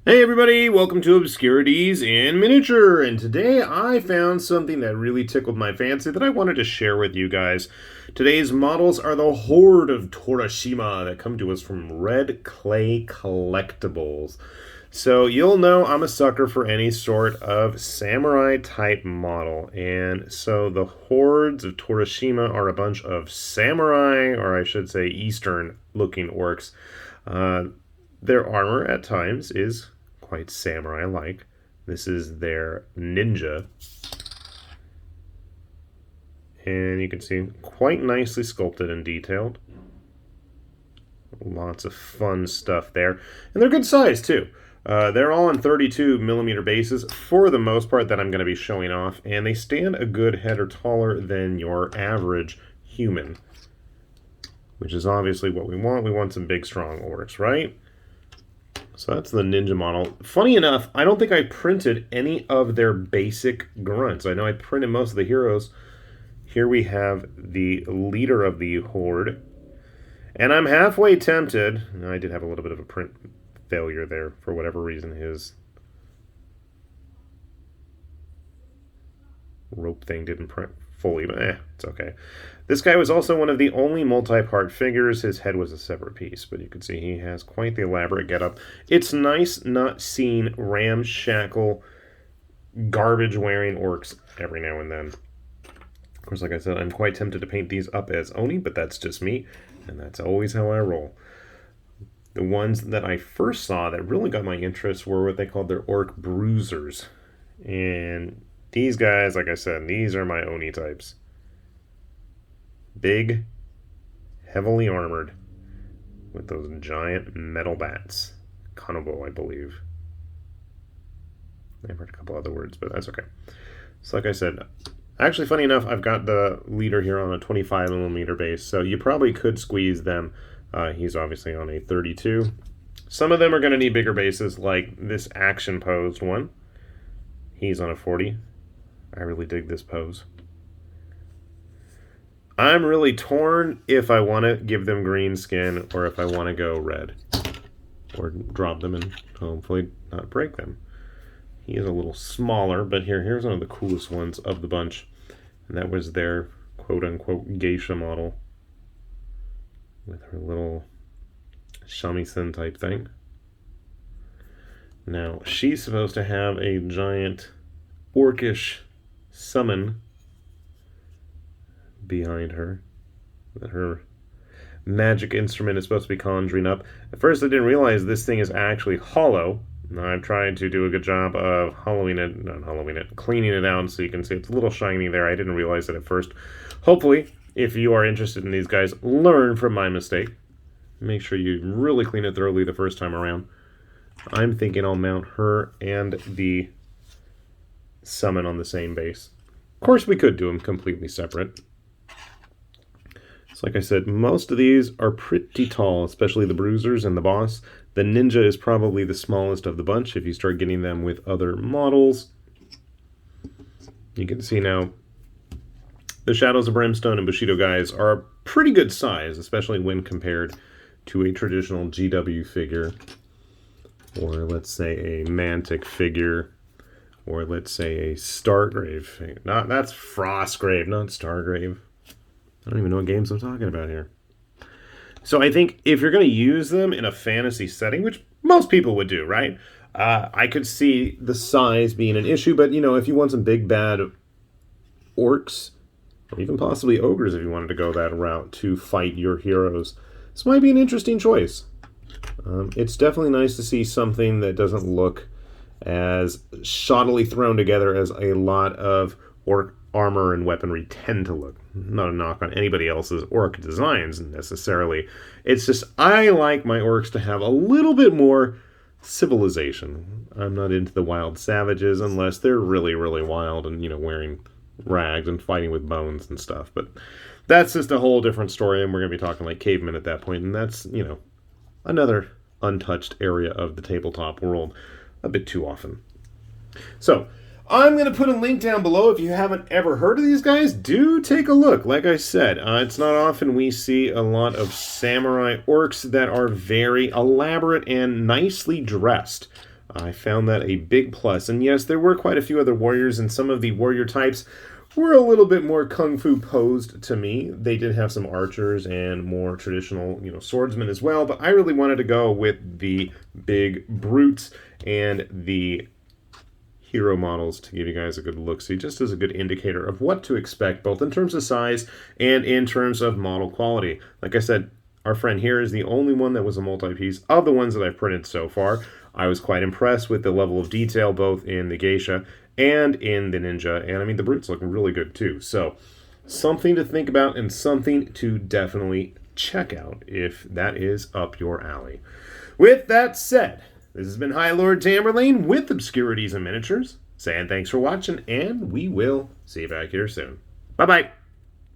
Hey everybody, welcome to Obscurities in Miniature, and today I found something that really tickled my fancy that I wanted to share with you guys. Today's models are the Horde of Torashima that come to us from Red Clay Collectibles. So you'll know I'm a sucker for any sort of samurai type model, and so the Hordes of Torashima are a bunch of samurai, or I should say Eastern looking orcs. Their armor at times is quite samurai-like. This is their ninja. And you can see quite nicely sculpted and detailed. Lots of fun stuff there. And they're good size too. They're all on 32mm bases for the most part that I'm going to be showing off. And they stand a good head or taller than your average human. Which is obviously what we want. We want some big strong orcs, right? So that's the ninja model. Funny enough, I don't think I printed any of their basic grunts. I know I printed most of the heroes. Here we have the leader of the Horde. And I'm halfway tempted. I did have a little bit of a print failure there for whatever reason. His rope thing didn't print fully, but it's okay. This guy was also one of the only multi-part figures. His head was a separate piece, but you can see he has quite the elaborate getup. It's nice not seeing ramshackle, garbage-wearing orcs every now and then. Of course, like I said, I'm quite tempted to paint these up as Oni, but that's just me, and that's always how I roll. The ones that I first saw that really got my interest were what they called their Orc Bruisers. And these guys, like I said, these are my Oni types. Big, heavily armored, with those giant metal bats. Konobo, I believe. I've heard a couple other words, but that's okay. So like I said, actually funny enough, I've got the leader here on a 25mm base, so you probably could squeeze them. He's obviously on a 32. Some of them are going to need bigger bases, like this action posed one. He's on a 40. I really dig this pose. I'm really torn if I want to give them green skin or if I want to go red. Or drop them and hopefully not break them. He is a little smaller, but here's one of the coolest ones of the bunch. And that was their quote-unquote Geisha Model. With her little shamisen type thing. Now, she's supposed to have a giant orcish summon behind her that her magic instrument is supposed to be conjuring up. At first I didn't realize this thing is actually hollow. Now I've tried to do a good job of cleaning it out so you can see it's a little shiny there. I didn't realize that at first. Hopefully, if you are interested in these guys, learn from my mistake. Make sure you really clean it thoroughly the first time around. I'm thinking I'll mount her and the summon on the same base. Of course, we could do them completely separate. So like I said, most of these are pretty tall, especially the Bruisers and the boss. The Ninja is probably the smallest of the bunch if you start getting them with other models. You can see now the Shadows of Brimstone and Bushido guys are a pretty good size, especially when compared to a traditional GW figure. Or let's say a Mantic figure. Or let's say a Stargrave figure. That's Frostgrave, not Stargrave. I don't even know what games I'm talking about here. So I think if you're going to use them in a fantasy setting, which most people would do, right? I could see the size being an issue, but you know, if you want some big bad orcs, or even possibly ogres if you wanted to go that route to fight your heroes, this might be an interesting choice. It's definitely nice to see something that doesn't look as shoddily thrown together as a lot of orc armor and weaponry tend to look. Not a knock on anybody else's orc designs necessarily. It's just I like my orcs to have a little bit more civilization. I'm not into the wild savages unless they're really, really wild and, you know, wearing rags and fighting with bones and stuff. But that's just a whole different story, and we're going to be talking like cavemen at that point, and that's, you know, another untouched area of the tabletop world a bit too often. So, I'm going to put a link down below. If you haven't ever heard of these guys, do take a look. Like I said, it's not often we see a lot of samurai orcs that are very elaborate and nicely dressed. I found that a big plus. And yes, there were quite a few other warriors, and some of the warrior types were a little bit more kung fu posed to me. They did have some archers and more traditional, swordsmen as well, but I really wanted to go with the big brutes and the hero models to give you guys a good look-see, just as a good indicator of what to expect, both in terms of size and in terms of model quality. Like I said, our friend here is the only one that was a multi-piece of the ones that I've printed so far. I was quite impressed with the level of detail, both in the Geisha and in the Ninja, and I mean, the brutes look really good too. So, something to think about and something to definitely check out if that is up your alley. With that said, this has been High Lord Tamerlane with Obscurities and Miniatures, saying thanks for watching, and we will see you back here soon. Bye-bye.